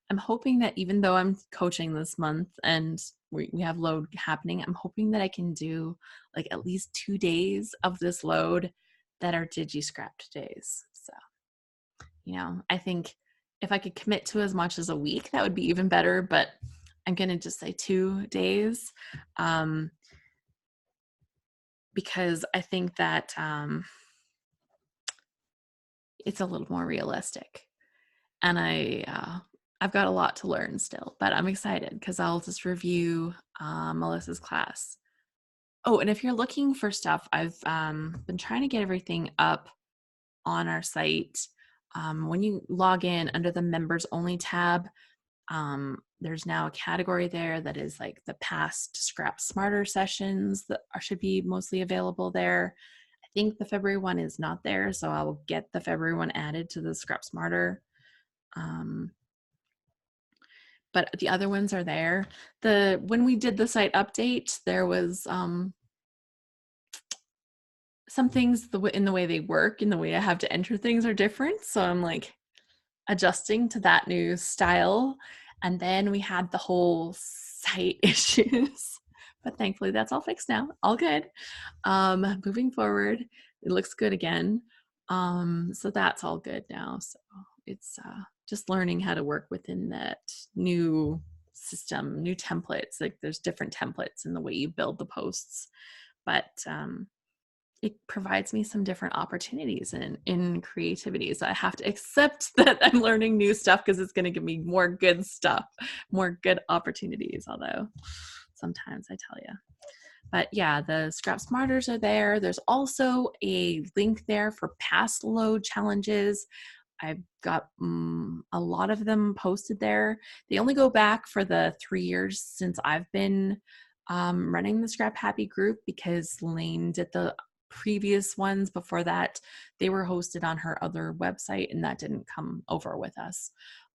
I'm hoping that even though I'm coaching this month and we have load happening, I'm hoping that I can do like at least 2 days of this load that are digi-scrapped days. So, I think if I could commit to as much as a week, that would be even better, but I'm going to just say 2 days because I think that it's a little more realistic. And I've got a lot to learn still, but I'm excited because I'll just review Melissa's class. Oh, and if you're looking for stuff, I've been trying to get everything up on our site. When you log in under the members only tab, there's now a category there that is like the past Scrap Smarter sessions that should be mostly available there. I think the February one is not there, so I'll get the February one added to the Scrap Smarter. But the other ones are there. When we did the site update, there was some things in the way they work, in the way I have to enter things are different. So I'm like adjusting to that new style. And then we had the whole site issues, but thankfully that's all fixed now. All good. Moving forward, it looks good again. So that's all good now. So it's just learning how to work within that new system, new templates. Like there's different templates in the way you build the posts, but it provides me some different opportunities in creativity. So I have to accept that I'm learning new stuff because it's going to give me more good stuff, more good opportunities, although sometimes I tell you. But yeah, the Scrap Smarters are there. There's also a link there for past load challenges. I've got a lot of them posted there. They only go back for the 3 years since I've been running the Scrap Happy group, because Lane did the previous ones before that. They were hosted on her other website and that didn't come over with us.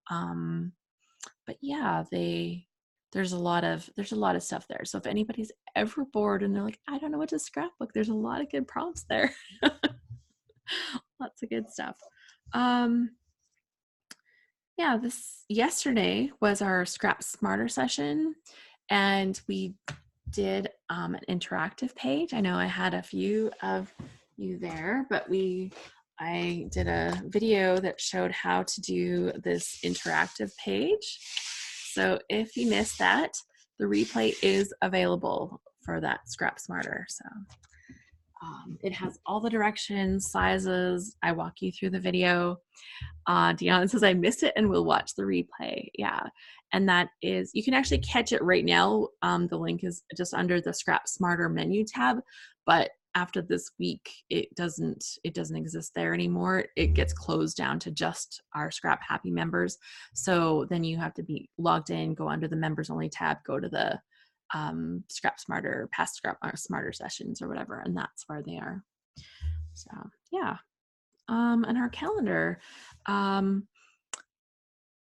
But yeah, there's a lot of stuff there. So if anybody's ever bored and they're like, I don't know what to scrapbook, there's a lot of good prompts there. Lots of good stuff. Yeah, yesterday was our Scrap Smarter session, and we did an interactive page. I know I had a few of you there, but I did a video that showed how to do this interactive page. So if you missed that, the replay is available for that Scrap Smarter. So it has all the directions, sizes. I walk you through the video. Deanna says, I missed it and we'll watch the replay. Yeah. And that is, you can actually catch it right now. The link is just under the Scrap Smarter menu tab, but after this week, it doesn't exist there anymore. It gets closed down to just our Scrap Happy members. So then you have to be logged in, go under the members only tab, go to the Scrap Smarter, past Scrap Smarter sessions or whatever, and that's where they are. So yeah. And our calendar.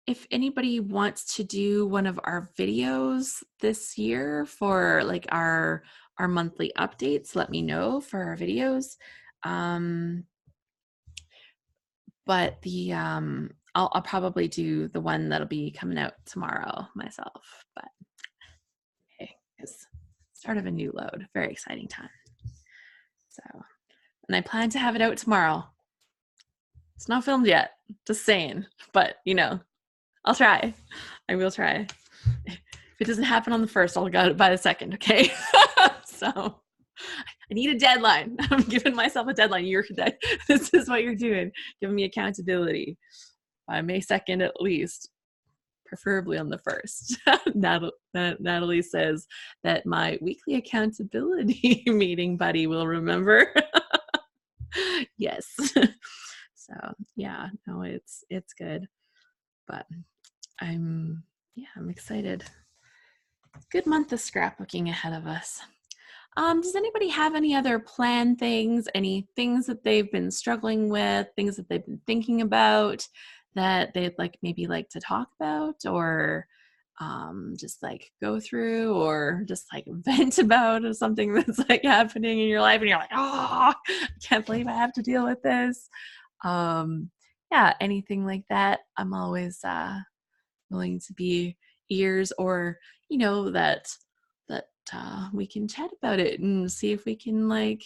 If anybody wants to do one of our videos this year for like our monthly updates, let me know for our videos. But the I'll probably do the one that'll be coming out tomorrow myself. But hey, it's start of a new load. Very exciting time. So, and I plan to have it out tomorrow. It's not filmed yet, just saying, but I'll try. I will try. If it doesn't happen on the first, I'll get it by the second, okay? So I need a deadline. I'm giving myself a deadline. This is what you're doing, giving me accountability by May 2nd at least, preferably on the 1st. Natalie says that my weekly accountability meeting buddy will remember. Yes. So yeah, no, it's good, but I'm excited. Good month of scrapbooking ahead of us. Does anybody have any other planned things, any things that they've been struggling with, things that they've been thinking about that they'd maybe like to talk about, or just like go through or just like vent about something that's like happening in your life and you're like, oh, I can't believe I have to deal with this. Yeah, anything like that. I'm always willing to be ears, or that we can chat about it and see if we can like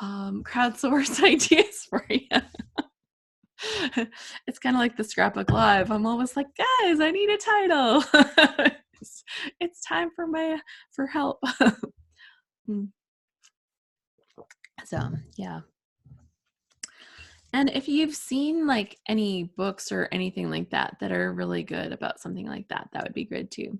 crowdsource ideas for you. It's kind of like the Scrapbook Live. I'm always like, guys, I need a title. it's time for help. So yeah. And if you've seen like any books or anything like that that are really good about something like that, that would be good too.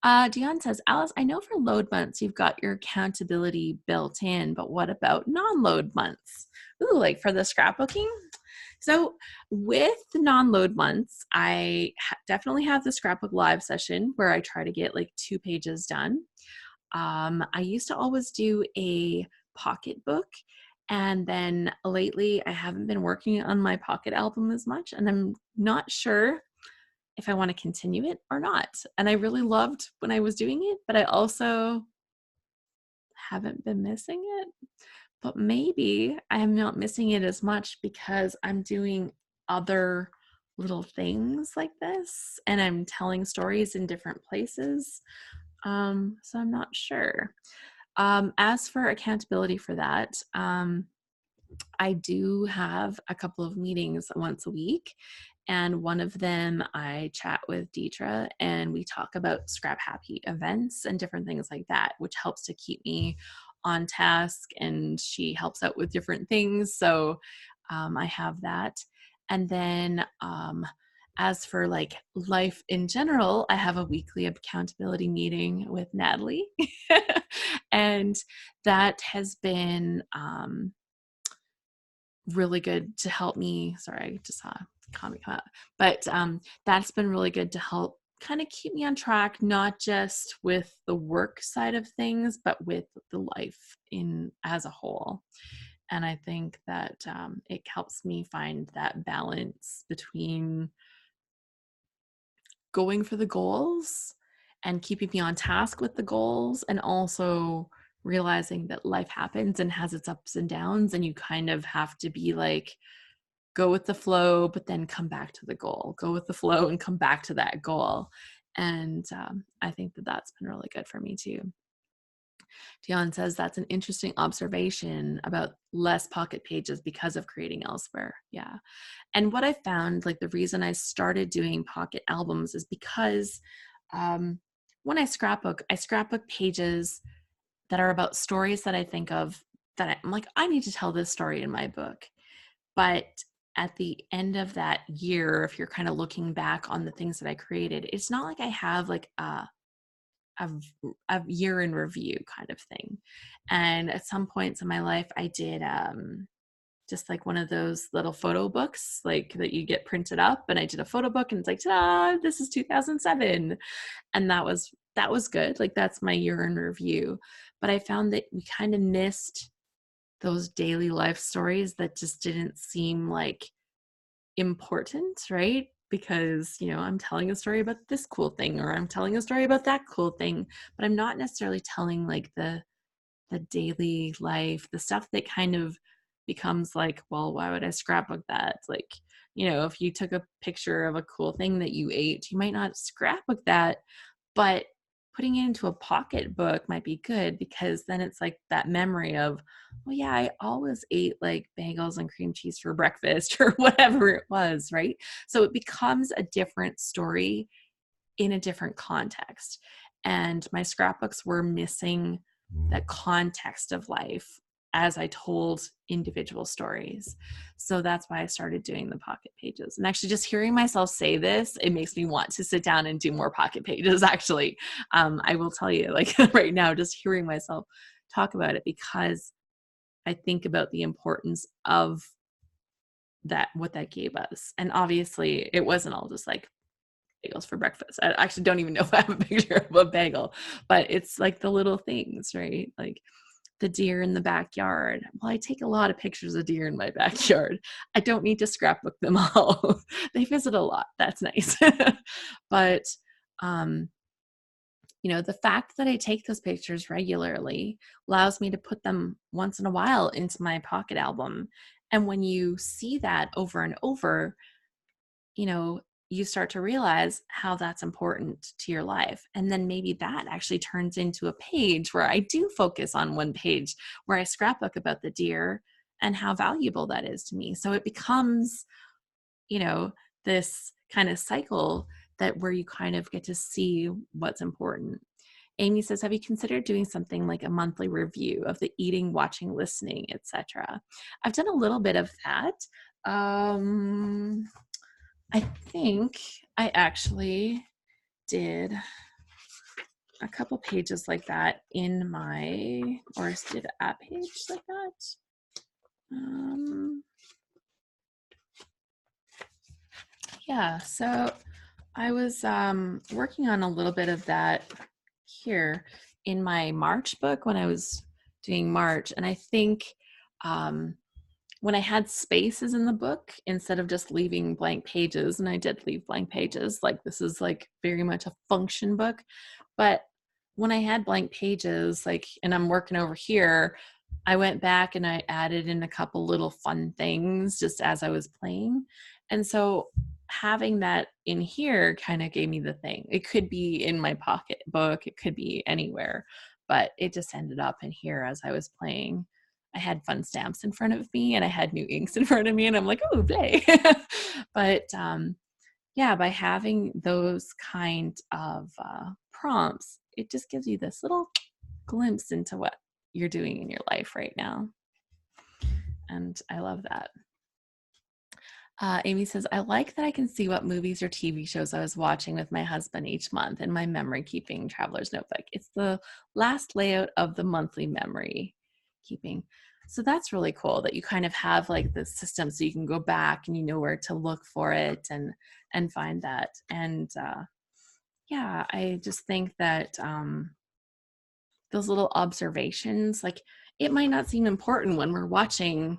Dion says, Alice, I know for load months you've got your accountability built in, but what about non-load months? Ooh, like for the scrapbooking? So with non-load months, I definitely have the Scrapbook Live session where I try to get like 2 pages done. I used to always do a pocket book, and then lately I haven't been working on my pocket album as much, and I'm not sure if I want to continue it or not. And I really loved when I was doing it, but I also haven't been missing it. But maybe I am not missing it as much because I'm doing other little things like this and I'm telling stories in different places. So I'm not sure. As for accountability for that, I do have a couple of meetings once a week. And one of them, I chat with Deidre and we talk about Scrap Happy events and different things like that, which helps to keep me on task. And she helps out with different things. So I have that. And then as for like life in general, I have a weekly accountability meeting with Natalie. And that has been really good to help me. Sorry, I just saw a comment come out. But that's been really good to help kind of keep me on track, not just with the work side of things, but with the life in as a whole. And I think that it helps me find that balance between going for the goals and keeping me on task with the goals, and also realizing that life happens and has its ups and downs, and you kind of have to be like, go with the flow, but then come back to the goal. Go with the flow and come back to that goal. And I think that that's been really good for me too. Dion says that's an interesting observation about less pocket pages because of creating elsewhere. Yeah. And what I found, like the reason I started doing pocket albums is because when I scrapbook pages that are about stories that I think of that I'm like, I need to tell this story in my book. But at the end of that year, if you're kind of looking back on the things that I created, it's not like I have like a year in review kind of thing. And at some points in my life, I did just like one of those little photo books like that you get printed up, and I did a photo book and it's like, ta-da, this is 2007. And that was good. Like that's my year in review. But I found that we kind of missed those daily life stories that just didn't seem like important, right? Because, I'm telling a story about this cool thing, or I'm telling a story about that cool thing, but I'm not necessarily telling like the daily life, the stuff that kind of becomes like, well, why would I scrapbook that? Like, if you took a picture of a cool thing that you ate, you might not scrapbook that, but putting it into a pocket book might be good, because then it's like that memory of, well, yeah, I always ate like bagels and cream cheese for breakfast or whatever it was, right? So it becomes a different story in a different context. And my scrapbooks were missing that context of life as I told individual stories. So that's why I started doing the pocket pages. And actually just hearing myself say this, it makes me want to sit down and do more pocket pages, actually. I will tell you, like right now, just hearing myself talk about it, because I think about the importance of that, what that gave us. And obviously it wasn't all just like bagels for breakfast. I actually don't even know if I have a picture of a bagel, but it's like the little things, right? Like the deer in the backyard. Well, I take a lot of pictures of deer in my backyard. I don't need to scrapbook them all. They visit a lot. That's nice. But The fact that I take those pictures regularly allows me to put them once in a while into my pocket album. And when you see that over and over, you start to realize how that's important to your life. And then maybe that actually turns into a page where I do focus on one page where I scrapbook about the deer and how valuable that is to me. So it becomes, this kind of cycle that where you kind of get to see what's important. Amy says, have you considered doing something like a monthly review of the eating, watching, listening, etc.? I've done a little bit of that. I think I actually did a couple pages like that in my, or did a page like that. Yeah, so I was working on a little bit of that here in my March book when I was doing March. And I think when I had spaces in the book, instead of just leaving blank pages, and I did leave blank pages, like this is like very much a function book. But when I had blank pages, and I'm working over here, I went back and I added in a couple little fun things just as I was playing. And so having that in here kind of gave me the thing. It could be in my pocket book, it could be anywhere, but it just ended up in here as I was playing. I had fun stamps in front of me and I had new inks in front of me and I'm like, oh, play. But by having those kind of prompts, it just gives you this little glimpse into what you're doing in your life right now. And I love that. Amy says, I like that I can see what movies or TV shows I was watching with my husband each month in my memory keeping traveler's notebook. It's the last layout of the monthly memory keeping. So that's really cool that you kind of have like this system so you can go back and you know where to look for it and find that. And I just think that those little observations, like it might not seem important when we're watching,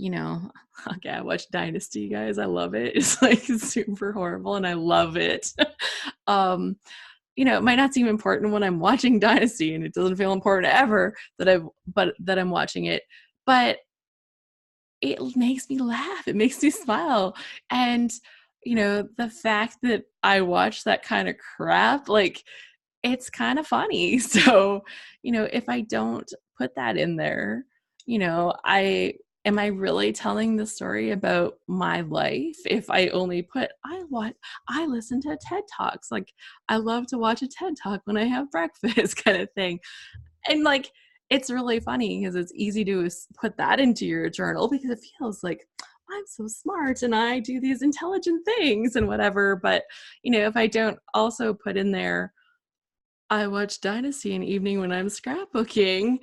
okay, I watch Dynasty, guys. I love it. It's like super horrible and I love it. It might not seem important when I'm watching Dynasty and it doesn't feel important ever that I'm watching it, but it makes me laugh. It makes me smile. And, the fact that I watch that kind of crap, it's kind of funny. So, if I don't put that in there, am I really telling the story about my life if I only put I listen to TED Talks, like I love to watch a TED Talk when I have breakfast kind of thing. And it's really funny because it's easy to put that into your journal because it feels like I'm so smart and I do these intelligent things and whatever. But if I don't also put in there, I watch Dynasty in evening when I'm scrapbooking,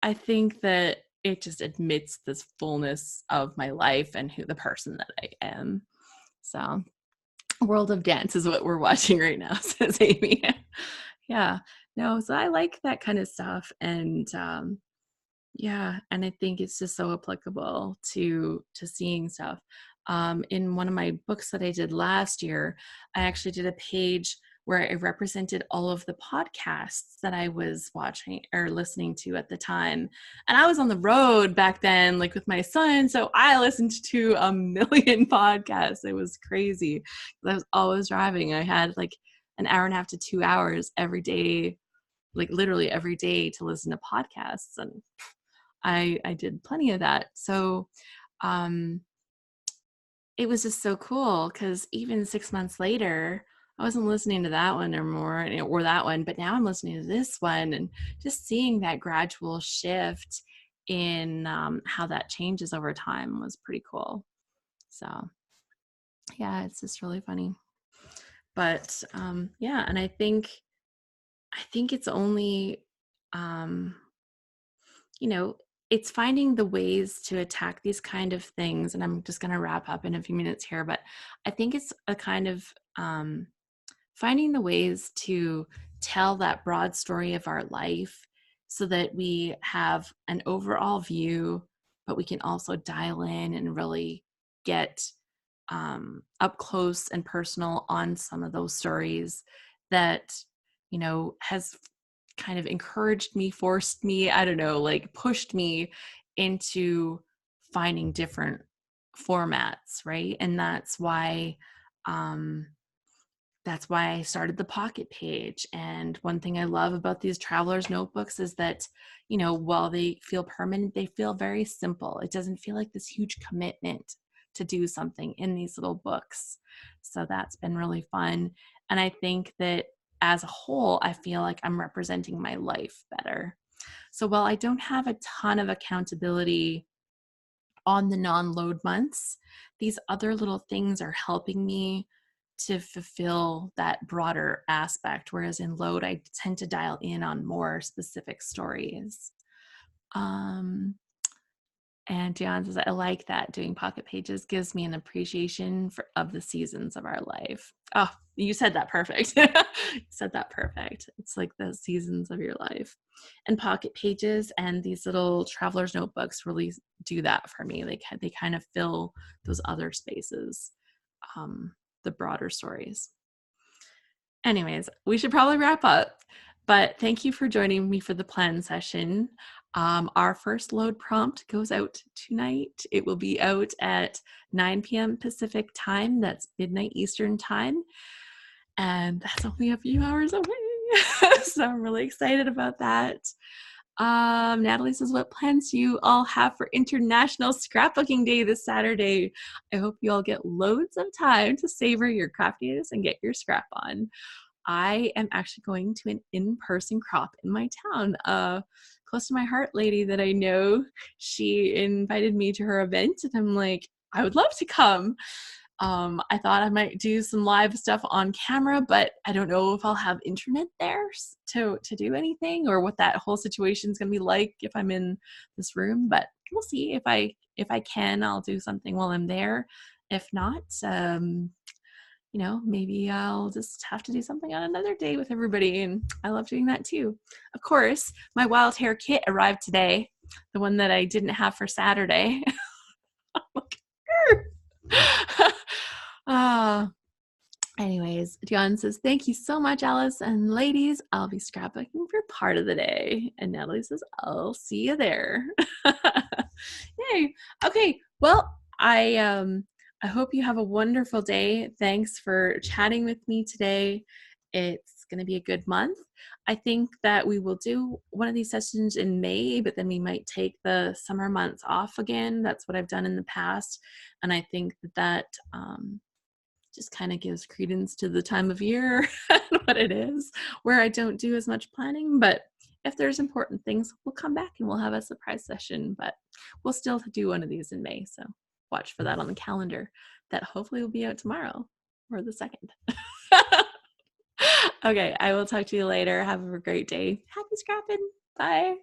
I think that it just admits this fullness of my life and the person that I am. So World of Dance is what we're watching right now, says Amy. Yeah, no, so I like that kind of stuff. And and I think it's just so applicable to seeing stuff. In one of my books that I did last year, I actually did a page where I represented all of the podcasts that I was watching or listening to at the time. And I was on the road back then, with my son. So I listened to a million podcasts. It was crazy. I was always driving. I had an hour and a half to 2 hours every day, literally every day to listen to podcasts. And I did plenty of that. So it was just so cool because even 6 months later, I wasn't listening to that one or that one, but now I'm listening to this one and just seeing that gradual shift in how that changes over time was pretty cool. So yeah, it's just really funny. But and I think it's only it's finding the ways to attack these kind of things. And I'm just going to wrap up in a few minutes here, but I think it's a kind of finding the ways to tell that broad story of our life so that we have an overall view, but we can also dial in and really get up close and personal on some of those stories that, has kind of encouraged me, forced me, I don't know, like pushed me into finding different formats, right? And um, that's why I started the Pocket Page. And one thing I love about these traveler's notebooks is that, while they feel permanent, they feel very simple. It doesn't feel like this huge commitment to do something in these little books. So that's been really fun. And I think that as a whole, I feel like I'm representing my life better. So while I don't have a ton of accountability on the non-load months, these other little things are helping me to fulfill that broader aspect. Whereas in load, I tend to dial in on more specific stories. And Dion says, I like that doing Pocket Pages gives me an appreciation of the seasons of our life. Oh, you said that perfect. You said that perfect. It's like the seasons of your life. And Pocket Pages and these little traveler's notebooks really do that for me. They kind of fill those other spaces, the broader stories. Anyways, we should probably wrap up, but thank you for joining me for the plan session. Our first load prompt goes out tonight. It will be out at 9 p.m. Pacific time. That's midnight Eastern time. And that's only a few hours away. So I'm really excited about that. Natalie says, what plans do you all have for International Scrapbooking Day this Saturday? I hope you all get loads of time to savor your craftiness and get your scrap on. I am actually going to an in-person crop in my town. Close to my heart lady that I know, she invited me to her event, and I'm like, I would love to come. I thought I might do some live stuff on camera, but I don't know if I'll have internet there to do anything, or what that whole situation is going to be like if I'm in this room. But we'll see. If I can, I'll do something while I'm there. If not, maybe I'll just have to do something on another day with everybody. And I love doing that too. Of course, my wild hair kit arrived today, the one that I didn't have for Saturday. Anyways, Dion says, thank you so much, Alice. And ladies, I'll be scrapbooking for part of the day. And Natalie says, I'll see you there. Yay. Okay. Well, I hope you have a wonderful day. Thanks for chatting with me today. It's going to be a good month. I think that we will do one of these sessions in May, but then we might take the summer months off again. That's what I've done in the past. And I think that just kind of gives credence to the time of year and what it is, where I don't do as much planning. But if there's important things, we'll come back and we'll have a surprise session. But we'll still do one of these in May. So watch for that on the calendar. That hopefully will be out tomorrow or the 2nd. Okay, I will talk to you later. Have a great day. Happy scrapping. Bye.